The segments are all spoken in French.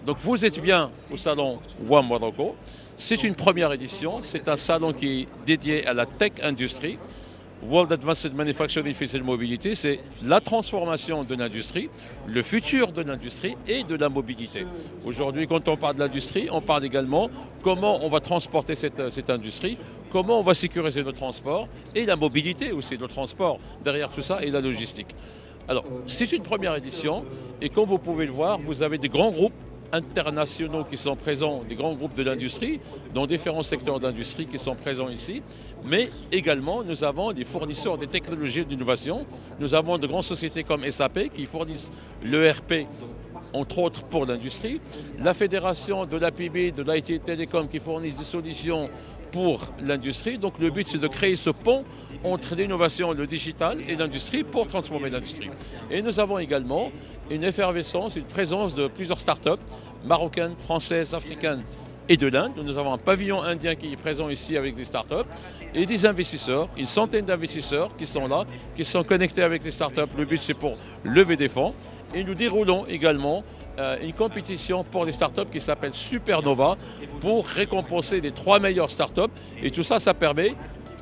Donc vous êtes bien au salon WAM Morocco. C'est une première édition, c'est un salon qui est dédié à la tech industrie. World Advanced Manufacturing Physical Mobility, c'est la transformation de l'industrie, le futur de l'industrie et de la mobilité. Aujourd'hui, quand on parle de l'industrie, on parle également comment on va transporter cette industrie, comment on va sécuriser le transport et la mobilité aussi, le transport derrière tout ça et la logistique. Alors, c'est une première édition et comme vous pouvez le voir, vous avez des grands groupes internationaux qui sont présents, des grands groupes de l'industrie, dans différents secteurs d'industrie qui sont présents ici, mais également nous avons des fournisseurs des technologies d'innovation. Nous avons de grandes sociétés comme SAP qui fournissent l'ERP, entre autres pour l'industrie, la fédération de l'APB, de l'IT Télécom qui fournissent des solutions pour l'industrie. Donc le but c'est de créer ce pont entre l'innovation, le digital et l'industrie pour transformer l'industrie. Et nous avons également une effervescence, une présence de plusieurs startups marocaines, françaises, africaines et de l'Inde. Nous avons un pavillon indien qui est présent ici avec des startups et des investisseurs, une centaine d'investisseurs qui sont là, qui sont connectés avec les startups. Le but c'est pour lever des fonds. Et nous déroulons également une compétition pour les startups qui s'appelle Supernova pour récompenser les 3 meilleures startups. Et tout ça, ça permet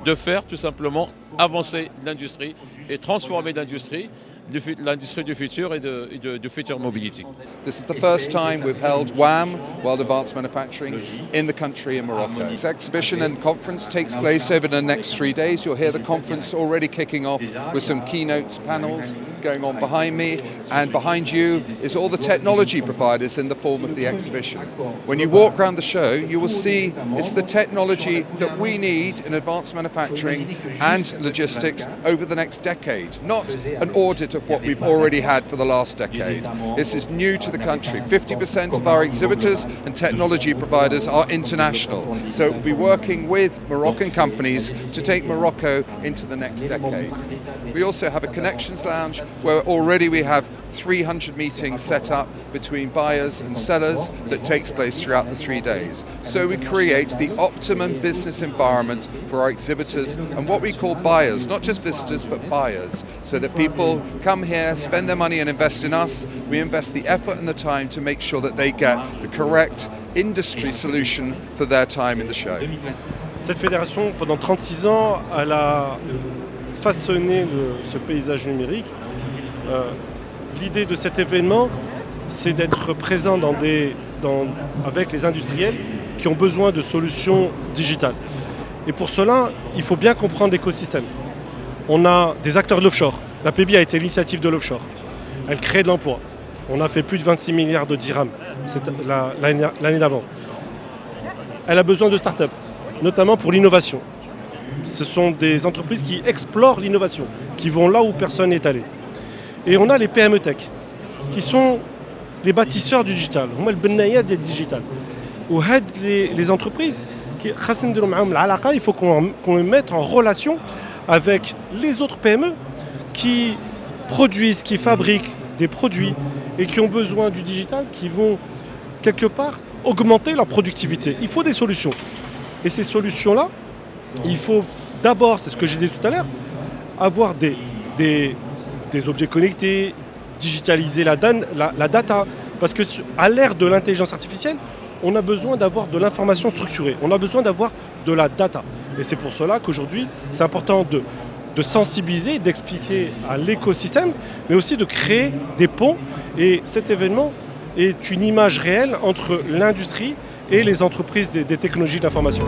de faire tout simplement avancer l'industrie et transformer l'industrie du futur et de future mobility. This is the first time we've held WAM, World Advanced Manufacturing, in the country in Morocco. This exhibition and conference takes place over the next 3 days. You'll hear the conference already kicking off with some keynote panels going on behind me, and behind you is all the technology providers in the form of the exhibition. When you walk around the show, you will see it's the technology that we need in advanced manufacturing and logistics over the next decade, not an audit of what we've already had for the last decade. This is new to the country. 50% of our exhibitors and technology providers are international, so we'll be working with Moroccan companies to take Morocco into the next decade. We also have a connections lounge where already we have 300 meetings set up between buyers and sellers that takes place throughout the 3 days. So we create the optimum business environment for our exhibitors and what we call buyers, not just visitors but buyers, so that people come here, spend their money and invest in us. We invest the effort and the time to make sure that they get the correct industry solution for their time in the show. Cette fédération, pendant 36 ans, elle a façonné ce paysage numérique. L'idée de cet événement, c'est d'être présent avec les industriels qui ont besoin de solutions digitales. Et pour cela, il faut bien comprendre l'écosystème. On a des acteurs de l'offshore. La PB a été l'initiative de l'offshore. Elle crée de l'emploi. On a fait plus de 26 milliards de dirhams l'année d'avant. Elle a besoin de start-up, notamment pour l'innovation. Ce sont des entreprises qui explorent l'innovation, qui vont là où personne n'est allé. Et on a les PME Tech, qui sont les bâtisseurs du digital. Huma al-bannayat du digital. Ou les entreprises, il faut qu'on les mette en relation avec les autres PME qui produisent, qui fabriquent des produits et qui ont besoin du digital, qui vont quelque part augmenter leur productivité. Il faut des solutions. Et ces solutions-là, il faut d'abord, c'est ce que j'ai dit tout à l'heure, avoir des objets connectés, digitaliser la data. Parce qu'à l'ère de l'intelligence artificielle, on a besoin d'avoir de l'information structurée. On a besoin d'avoir de la data. Et c'est pour cela qu'aujourd'hui, c'est important de sensibiliser, d'expliquer à l'écosystème, mais aussi de créer des ponts. Et cet événement est une image réelle entre l'industrie et les entreprises des technologies d'information.